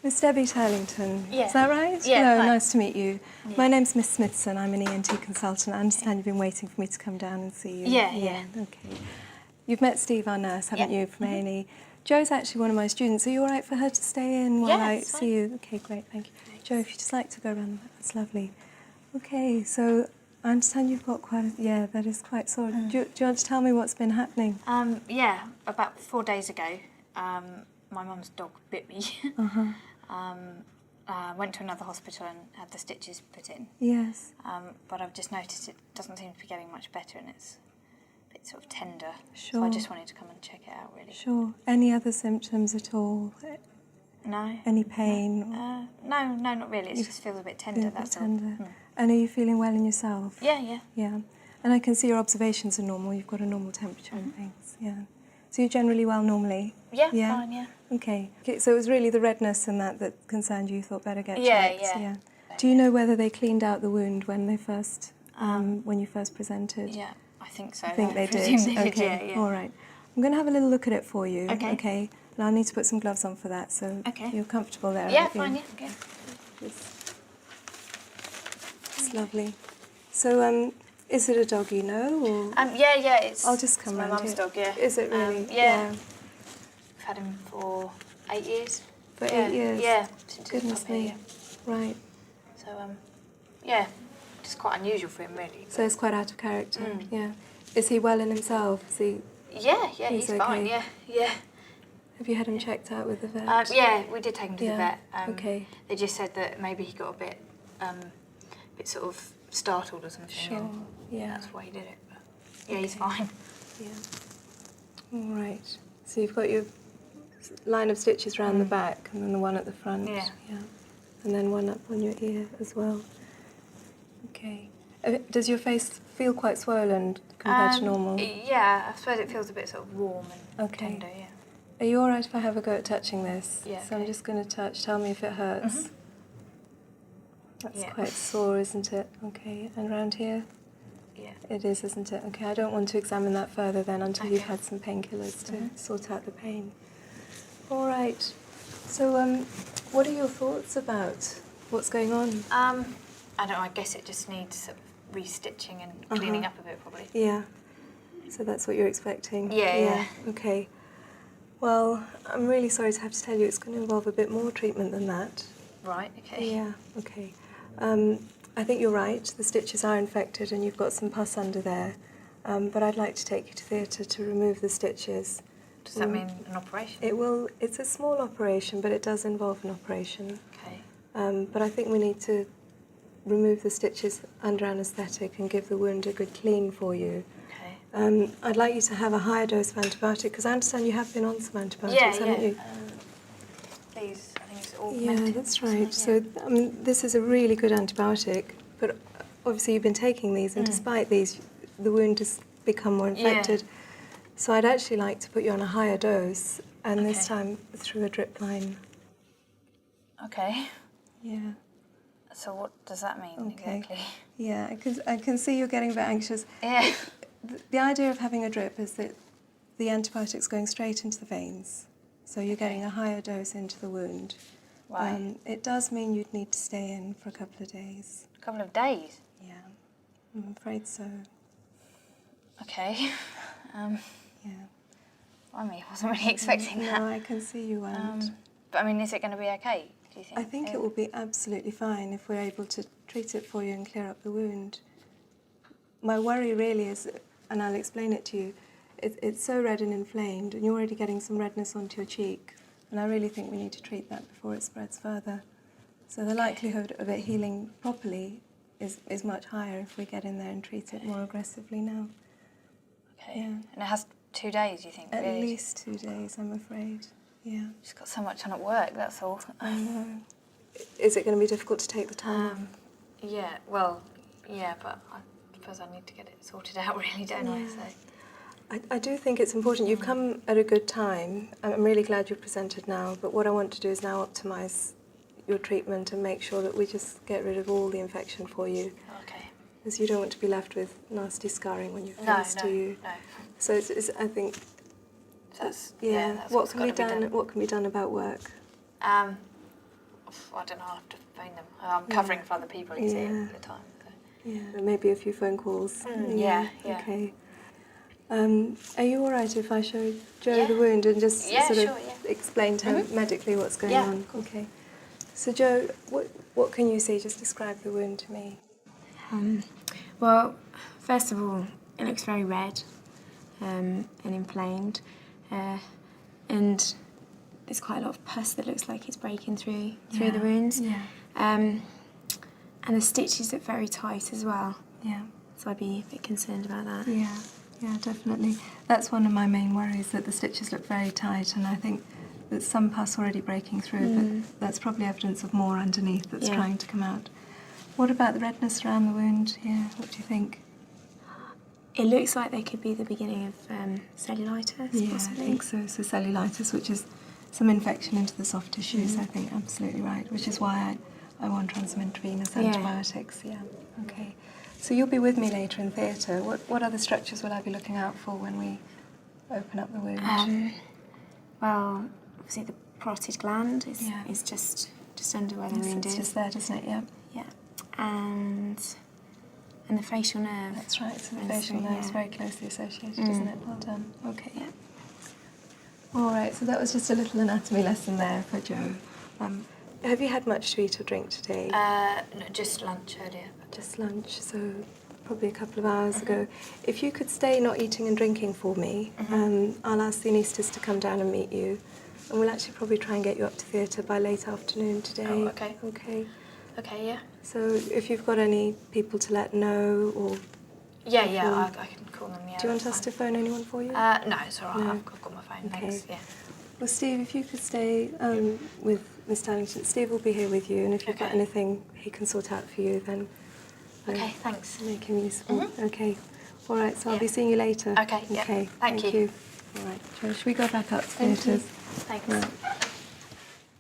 Miss Debbie Turlington, Yeah. is that right? Yeah. Hello, Hi. nice to meet you. Yeah. My name's Miss Smithson, I'm an ENT consultant. I understand you've been waiting for me to come down and see you. Yeah. Okay. You've met Steve, our nurse, haven't Yeah. you, from A&E? Joe's actually one of my students. Are you all right for her to stay in while I it's see fine. you? Okay, great, thank you. Joe, if you'd just like to go around, that's lovely. Okay, so I understand you've got quite a... Yeah, that is quite sore. Do you want to tell me what's been happening? Yeah, about 4 days ago, my mum's dog bit me. Went to another hospital and had the stitches put in. Yes. But I've just noticed it doesn't seem to be getting much better and it's a bit sort of tender. Sure. So I just wanted to come and check it out, really. Sure. Any other symptoms at all? No. Any pain? No, not really. It just feels a bit tender, that's all. And are you feeling well in yourself? Yeah. Yeah. And I can see your observations are normal. You've got a normal temperature and things. Yeah. So you're generally well normally? Yeah, fine, yeah. Okay. So it was really the redness and that concerned you. You thought better get checked. Yeah. Do you know whether they cleaned out the wound when they first, when you first presented? Yeah, I think so. I think they did. presume they did, Okay. yeah. All right. I'm going to have a little look at it for you. Okay. Okay. And I'll need to put some gloves on for that. So you're comfortable there. Yeah, aren't you? fine, yeah. It's lovely. So, is it a dog you know, or? Yeah, it's. I'll just come it's my round mum's here. dog, yeah. Is it really? Yeah. We've had him for 8 years. For 8 years? Yeah. Since Goodness he was me. here. Right. So, yeah, just quite unusual for him, really. So it's quite out of character. Yeah. Is he well in himself? Is he? Yeah, he's fine. okay? Yeah. Have you had him checked out with the vet? Yeah, we did take him to the vet. Okay. They just said that maybe he got a bit sort of startled or something. Sure. And Yeah. that's why he did it. But yeah, he's fine. Yeah. All right. So you've got your line of stitches around the back, and then the one at the front. Yeah. And then one up on your ear as well. Okay. Does your face feel quite swollen compared to normal? Yeah, I suppose it feels a bit sort of warm and Okay. tender, yeah. Are you all right if I have a go at touching this? Yeah, So I'm okay. just going to touch. Tell me if it hurts. That's Yeah. quite sore, isn't it? Okay. And around here? Yeah. It is, isn't it? Okay, I don't want to examine that further then until you've Okay. had some painkillers to sort out the pain. All right. So, what are your thoughts about what's going on? I don't know, I guess it just needs sort of restitching and cleaning up a bit, probably. Yeah. So that's what you're expecting? Yeah. Okay. Well, I'm really sorry to have to tell you it's going to involve a bit more treatment than that. Right, okay. Yeah, okay. I think you're right. The stitches are infected and you've got some pus under there. But I'd like to take you to theatre to remove the stitches. Does that mean an operation? It will. It's a small operation, but it does involve an operation. Okay. But I think we need to remove the stitches under anaesthetic and give the wound a good clean for you. Okay. I'd like you to have a higher dose of antibiotic, because I understand you have been on some antibiotics, haven't you? These, I think it's all Yeah, that's right. So this is a really good antibiotic, but obviously you've been taking these, and despite these, the wound has become more infected. So I'd actually like to put you on a higher dose, and this time through a drip line. Okay. Yeah. So what does that mean exactly? Yeah, because I can see you're getting a bit anxious. Yeah. The idea of having a drip is that the antibiotic's going straight into the veins, so you're getting a higher dose into the wound. Right. It does mean you'd need to stay in for a couple of days. A couple of days? Yeah, I'm afraid so. Okay. Yeah. I mean, I wasn't really expecting that. No, I can see you weren't. But I mean, is it going to be okay, do you think? I think it will be absolutely fine if we're able to treat it for you and clear up the wound. My worry really is, and I'll explain it to you, it's so red and inflamed, and you're already getting some redness onto your cheek, and I really think we need to treat that before it spreads further. So the likelihood of it healing properly is much higher if we get in there and treat it more aggressively now. Okay. Yeah. And it has 2 days, you think? At really? least 2 days, I'm afraid. Yeah. Just got so much on at work, that's all. I know. Is it going to be difficult to take the time off? Yeah, well, yeah, but I suppose I need to get it sorted out really, don't I? So. I do think it's important. You've come at a good time. I'm really glad you've presented now, but what I want to do is now optimise your treatment and make sure that we just get rid of all the infection for you. Okay. Because you don't want to be left with nasty scarring on your face, do you? No. So it's I think, That's, yeah, that's what what's can be gotta done? What can be done about work? I don't know, I'll have to phone them. I'm covering for other people, you see, at the time. So. Yeah, maybe a few phone calls. Yeah. Okay. Are you all right if I show Jo the wound and just sort of explain to her medically what's going on? Okay. So Jo, what can you see? Just describe the wound to me. Well, first of all, it looks very red and inflamed, and there's quite a lot of pus that looks like it's breaking through the wounds. Yeah. And the stitches look very tight as well. Yeah. So I'd be a bit concerned about that. Yeah, definitely. That's one of my main worries, that the stitches look very tight, and I think there's some pus already breaking through, but that's probably evidence of more underneath that's trying to come out. What about the redness around the wound here? What do you think? It looks like there could be the beginning of cellulitis, possibly. I think so. So cellulitis, which is some infection into the soft tissues, I think, absolutely right, which is why I want on some intravenous antibiotics. Yeah, okay. So you'll be with me later in theatre. What other structures will I be looking out for when we open up the wound? Well, obviously the parotid gland is just under where the wound is. It's just there, doesn't it? Yeah. Yeah. And the facial nerve. That's right. So the facial nerve is very closely associated, isn't it? Well done. Okay. Yeah. All right. So that was just a little anatomy lesson there for Jo. Have you had much to eat or drink today? No, just lunch earlier. Just lunch, so probably a couple of hours ago. If you could stay not eating and drinking for me, I'll ask the anaesthetist to come down and meet you. And we'll actually probably try and get you up to theatre by late afternoon today. Oh, okay. Okay. Okay, yeah. So if you've got any people to let know or... Yeah, I can call them, yeah. Do you want us to phone anyone for you? No, it's all right. No. I've got my phone, Okay. thanks. Yeah. Well, Steve, if you could stay with Miss Darlington, Steve will be here with you, and if you've got anything he can sort out for you, then Okay, thanks. make him useful. Okay. All right, so I'll be seeing you later. Okay, yeah. Okay. Thank you. All right, Jo, should we go back up to Thank you. theatres? Thanks. Right.